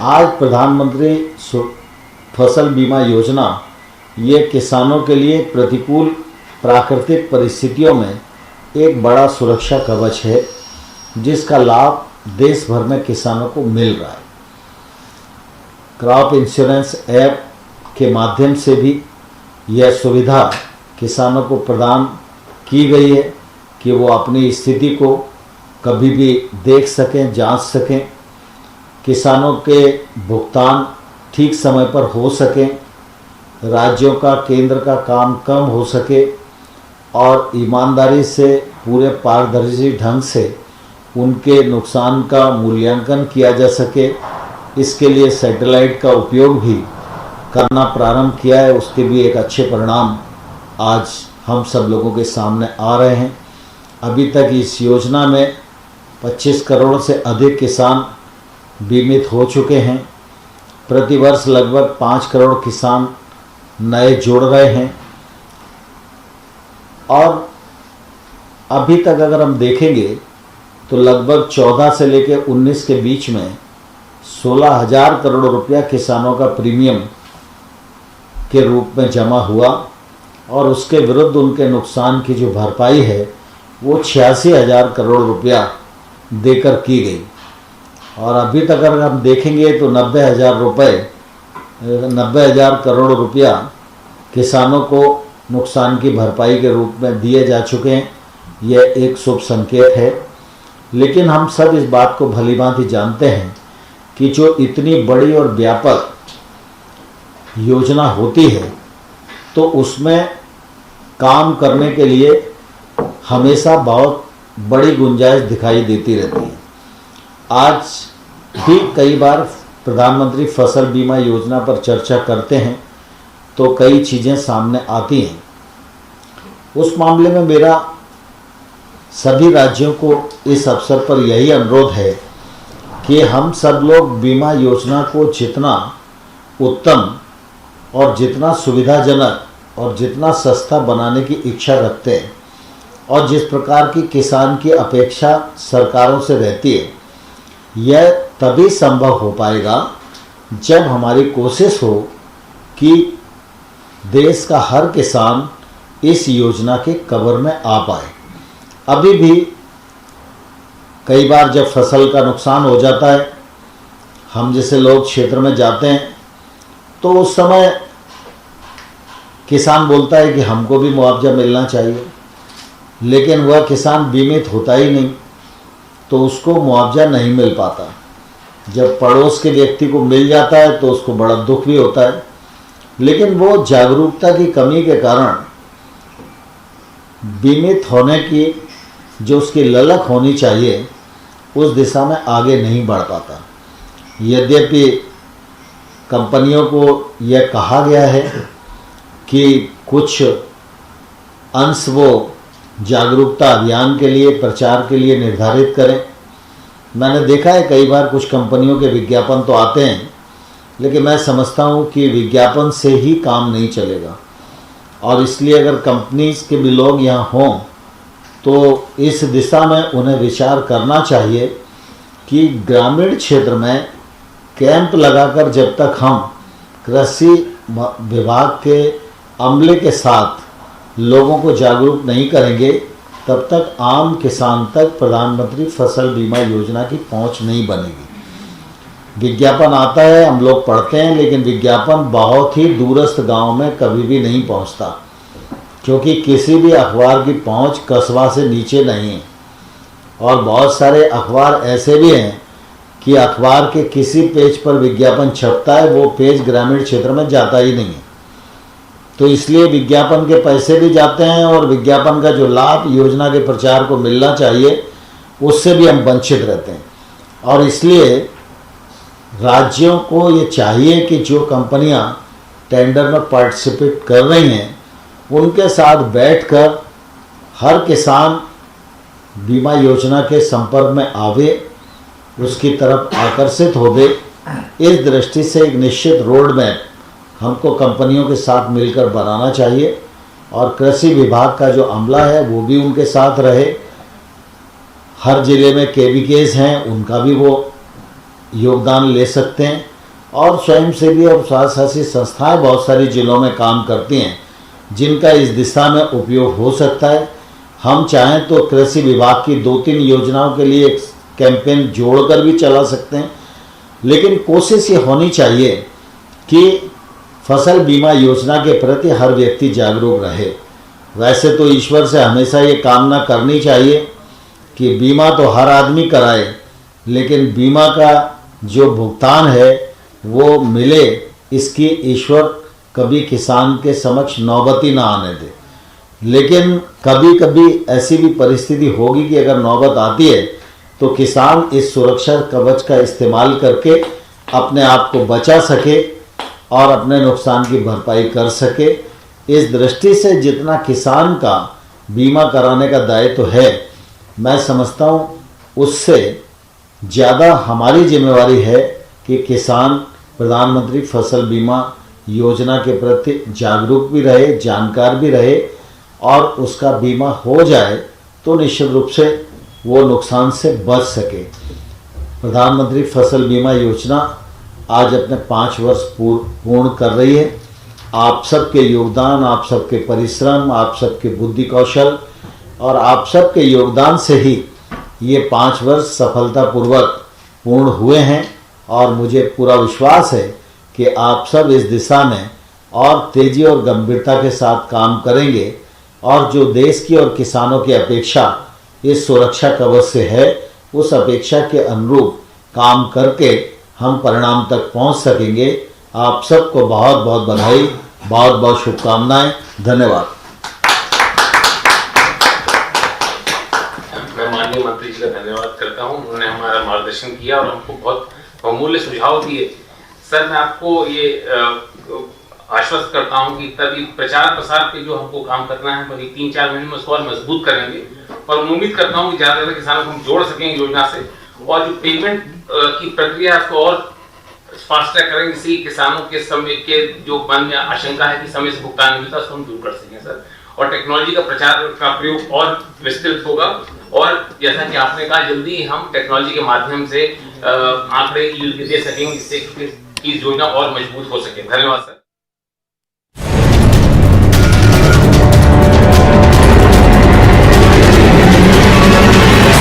आज प्रधानमंत्री फसल बीमा योजना ये किसानों के लिए प्रतिकूल प्राकृतिक परिस्थितियों में एक बड़ा सुरक्षा कवच है, जिसका लाभ देश भर में किसानों को मिल रहा है। क्रॉप इंश्योरेंस ऐप के माध्यम से भी यह सुविधा किसानों को प्रदान की गई है कि वो अपनी स्थिति को कभी भी देख सकें, जांच सकें, किसानों के भुगतान ठीक समय पर हो सकें, राज्यों का केंद्र का काम कम हो सके और ईमानदारी से पूरे पारदर्शी ढंग से उनके नुकसान का मूल्यांकन किया जा सके। इसके लिए सैटेलाइट का उपयोग भी करना प्रारंभ किया है। उसके भी एक अच्छे परिणाम आज हम सब लोगों के सामने आ रहे हैं। अभी तक इस योजना में 25 करोड़ से अधिक किसान बीमित हो चुके हैं। प्रतिवर्ष लगभग 5 करोड़ किसान नए जुड़ रहे हैं और अभी तक अगर हम देखेंगे तो लगभग 14 से लेकर 19 के बीच में 16,000 करोड़ रुपया किसानों का प्रीमियम के रूप में जमा हुआ और उसके विरुद्ध उनके नुकसान की जो भरपाई है वो 86,000 करोड़ रुपया देकर की गई। और अभी तक अगर हम देखेंगे तो 90,000 करोड़ रुपया किसानों को नुकसान की भरपाई के रूप में दिए जा चुके हैं। यह एक शुभ संकेत है। लेकिन हम सब इस बात को भलीभांति जानते हैं कि जो इतनी बड़ी और व्यापक योजना होती है तो उसमें काम करने के लिए हमेशा बहुत बड़ी गुंजाइश दिखाई देती रहती है। आज भी कई बार प्रधानमंत्री फसल बीमा योजना पर चर्चा करते हैं तो कई चीज़ें सामने आती हैं। उस मामले में मेरा सभी राज्यों को इस अवसर पर यही अनुरोध है कि हम सब लोग बीमा योजना को जितना उत्तम और जितना सुविधाजनक और जितना सस्ता बनाने की इच्छा रखते हैं और जिस प्रकार की किसान की अपेक्षा सरकारों से रहती है, यह तभी संभव हो पाएगा जब हमारी कोशिश हो कि देश का हर किसान इस योजना के कवर में आ पाए। अभी भी कई बार जब फसल का नुकसान हो जाता है, हम जैसे लोग क्षेत्र में जाते हैं तो उस समय किसान बोलता है कि हमको भी मुआवजा मिलना चाहिए, लेकिन वह किसान बीमित होता ही नहीं तो उसको मुआवजा नहीं मिल पाता। जब पड़ोस के व्यक्ति को मिल जाता है तो उसको बड़ा दुख भी होता है, लेकिन वो जागरूकता की कमी के कारण बीमित होने की जो उसकी ललक होनी चाहिए उस दिशा में आगे नहीं बढ़ पाता। यद्यपि कंपनियों को यह कहा गया है कि कुछ अंश वो जागरूकता अभियान के लिए, प्रचार के लिए निर्धारित करें। मैंने देखा है कई बार कुछ कंपनियों के विज्ञापन तो आते हैं, लेकिन मैं समझता हूँ कि विज्ञापन से ही काम नहीं चलेगा और इसलिए अगर कंपनीज के भी लोग यहाँ हों तो इस दिशा में उन्हें विचार करना चाहिए कि ग्रामीण क्षेत्र में कैंप लगाकर जब तक हम कृषि विभाग के अमले के साथ लोगों को जागरूक नहीं करेंगे, तब तक आम किसान तक प्रधानमंत्री फसल बीमा योजना की पहुंच नहीं बनेगी। विज्ञापन आता है, हम लोग पढ़ते हैं, लेकिन विज्ञापन बहुत ही दूरस्थ गांव में कभी भी नहीं पहुंचता, क्योंकि किसी भी अखबार की पहुंच कस्बा से नीचे नहीं है। और बहुत सारे अखबार ऐसे भी हैं कि अखबार के किसी पेज पर विज्ञापन छपता है, वो पेज ग्रामीण क्षेत्र में जाता ही नहीं है। तो इसलिए विज्ञापन के पैसे भी जाते हैं और विज्ञापन का जो लाभ योजना के प्रचार को मिलना चाहिए उससे भी हम वंचित रहते हैं। और इसलिए राज्यों को ये चाहिए कि जो कंपनियां टेंडर में पार्टिसिपेट कर रही हैं उनके साथ बैठकर हर किसान बीमा योजना के संपर्क में आवे, उसकी तरफ आकर्षित होवे। इस दृष्टि से एक निश्चित रोड मैप हमको कंपनियों के साथ मिलकर बनाना चाहिए और कृषि विभाग का जो अमला है वो भी उनके साथ रहे। हर जिले में केवीकेज हैं, उनका भी वो योगदान ले सकते हैं और स्वयंसेवी और स्वशासी संस्थाएं बहुत सारी जिलों में काम करती हैं जिनका इस दिशा में उपयोग हो सकता है। हम चाहें तो कृषि विभाग की 2-3 योजनाओं के लिए एक कैंपेन जोड़कर भी चला सकते हैं, लेकिन कोशिश ये होनी चाहिए कि फसल बीमा योजना के प्रति हर व्यक्ति जागरूक रहे। वैसे तो ईश्वर से हमेशा ये कामना करनी चाहिए कि बीमा तो हर आदमी कराए, लेकिन बीमा का जो भुगतान है वो मिले, इसकी ईश्वर कभी किसान के समक्ष नौबत ही ना आने दे। लेकिन कभी कभी ऐसी भी परिस्थिति होगी कि अगर नौबत आती है तो किसान इस सुरक्षा कवच का इस्तेमाल करके अपने आप को बचा सके और अपने नुकसान की भरपाई कर सके। इस दृष्टि से जितना किसान का बीमा कराने का दायित्व है, मैं समझता हूँ उससे ज़्यादा हमारी जिम्मेवारी है कि किसान प्रधानमंत्री फसल बीमा योजना के प्रति जागरूक भी रहे, जानकार भी रहे, और उसका बीमा हो जाए तो निश्चित रूप से वो नुकसान से बच सके। प्रधानमंत्री फसल बीमा योजना आज अपने 5 वर्ष पूर्ण कर रही है। आप सबके योगदान, आप सबके परिश्रम, आप सबके बुद्धि कौशल और आप सबके योगदान से ही ये 5 वर्ष सफलतापूर्वक पूर्ण हुए हैं, और मुझे पूरा विश्वास है कि आप सब इस दिशा में और तेज़ी और गंभीरता के साथ काम करेंगे, और जो देश की और किसानों की अपेक्षा इस सुरक्षा कवच से है, उस अपेक्षा के अनुरूप काम करके हम परिणाम तक पहुंच सकेंगे। आप सबको बहुत बहुत बधाई, बहुत बहुत शुभकामनाएं। धन्यवाद। मैं माननीय मंत्री जी का धन्यवाद करता हूं, उन्होंने हमारा मार्गदर्शन किया और हमको बहुत बहुमूल्य सुझाव दिए। सर, मैं आपको ये आश्वस्त करता हूं कि तभी प्रचार प्रसार पे जो हमको काम करना है वही 3-4 महीने में उसको और मजबूत करेंगे, और उम्मीद करता हूं कि ज़्यादा से ज़्यादा किसानों को हम जोड़ सकेंगे योजना से, और जो पेमेंट की प्रक्रिया है उसको और फास्ट ट्रैक करेंगे, जिससे किसानों के समय के जो मन में आशंका है कि समय से भुगतान नहीं मिलता, उसको हम दूर कर सकें सर। और टेक्नोलॉजी का प्रचार का प्रयोग और विस्तृत होगा, और जैसा कि आपने कहा जल्दी हम टेक्नोलॉजी के माध्यम से आंकड़े दे सकेंगे, जिससे इस योजना और मजबूत हो सके। धन्यवाद सर।